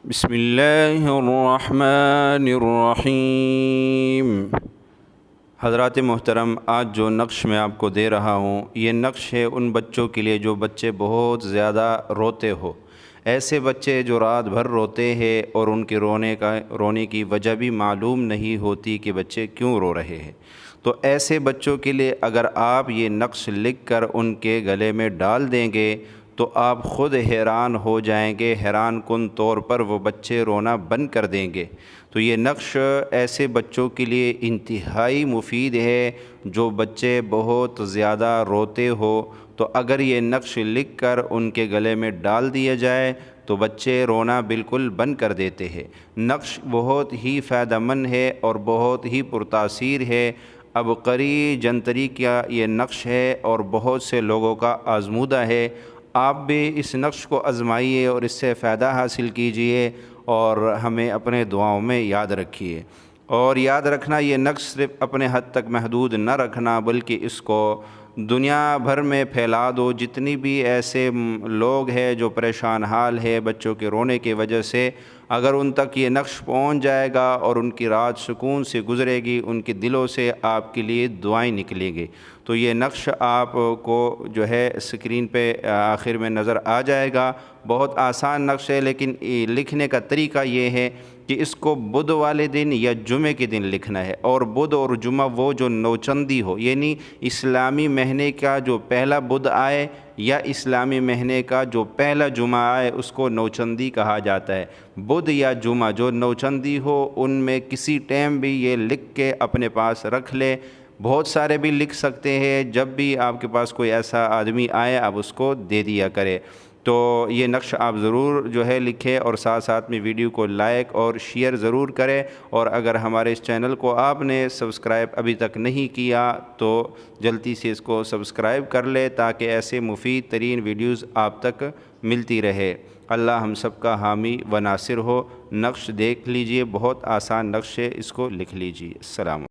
بسم اللہ الرحمن الرحیم۔ حضرات محترم، آج جو نقش میں آپ کو دے رہا ہوں یہ نقش ہے ان بچوں کے لیے جو بچے بہت زیادہ روتے ہو، ایسے بچے جو رات بھر روتے ہیں اور ان کے رونے کی وجہ بھی معلوم نہیں ہوتی کہ بچے کیوں رو رہے ہیں۔ تو ایسے بچوں کے لیے اگر آپ یہ نقش لکھ کر ان کے گلے میں ڈال دیں گے تو آپ خود حیران ہو جائیں گے، حیران کن طور پر وہ بچے رونا بند کر دیں گے۔ تو یہ نقش ایسے بچوں کے لیے انتہائی مفید ہے جو بچے بہت زیادہ روتے ہو۔ تو اگر یہ نقش لکھ کر ان کے گلے میں ڈال دیا جائے تو بچے رونا بالکل بند کر دیتے ہیں۔ نقش بہت ہی فائدہ مند ہے اور بہت ہی پرتاثیر ہے۔ عبقری جنتری کا یہ نقش ہے اور بہت سے لوگوں کا آزمودہ ہے۔ آپ بھی اس نقش کو آزمائیے اور اس سے فائدہ حاصل کیجئے اور ہمیں اپنے دعاؤں میں یاد رکھیے۔ اور یاد رکھنا، یہ نقش صرف اپنے حد تک محدود نہ رکھنا بلکہ اس کو دنیا بھر میں پھیلا دو۔ جتنی بھی ایسے لوگ ہیں جو پریشان حال ہے بچوں کے رونے کی وجہ سے، اگر ان تک یہ نقش پہنچ جائے گا اور ان کی رات سکون سے گزرے گی، ان کے دلوں سے آپ کے لیے دعائیں نکلیں گی۔ تو یہ نقش آپ کو جو ہے اسکرین پہ آخر میں نظر آ جائے گا۔ بہت آسان نقش ہے، لیکن لکھنے کا طریقہ یہ ہے کہ اس کو بدھ والے دن یا جمعے کے دن لکھنا ہے، اور بدھ اور جمعہ وہ جو نوچندی ہو، یعنی اسلامی مہینے کا جو پہلا بدھ آئے یا اسلامی مہینے کا جو پہلا جمعہ آئے اس کو نوچندی کہا جاتا ہے۔ بدھ یا جمعہ جو نوچندی ہو ان میں کسی ٹائم بھی یہ لکھ کے اپنے پاس رکھ لے۔ بہت سارے بھی لکھ سکتے ہیں، جب بھی آپ کے پاس کوئی ایسا آدمی آئے آپ اس کو دے دیا کرے۔ تو یہ نقش آپ ضرور جو ہے لکھیں اور ساتھ ساتھ میں ویڈیو کو لائک اور شیئر ضرور کریں۔ اور اگر ہمارے اس چینل کو آپ نے سبسکرائب ابھی تک نہیں کیا تو جلدی سے اس کو سبسکرائب کر لے تاکہ ایسے مفید ترین ویڈیوز آپ تک ملتی رہے۔ اللہ ہم سب کا حامی و ناصر ہو۔ نقش دیکھ لیجئے، بہت آسان نقش ہے، اس کو لکھ لیجئے۔ السلام علیکم۔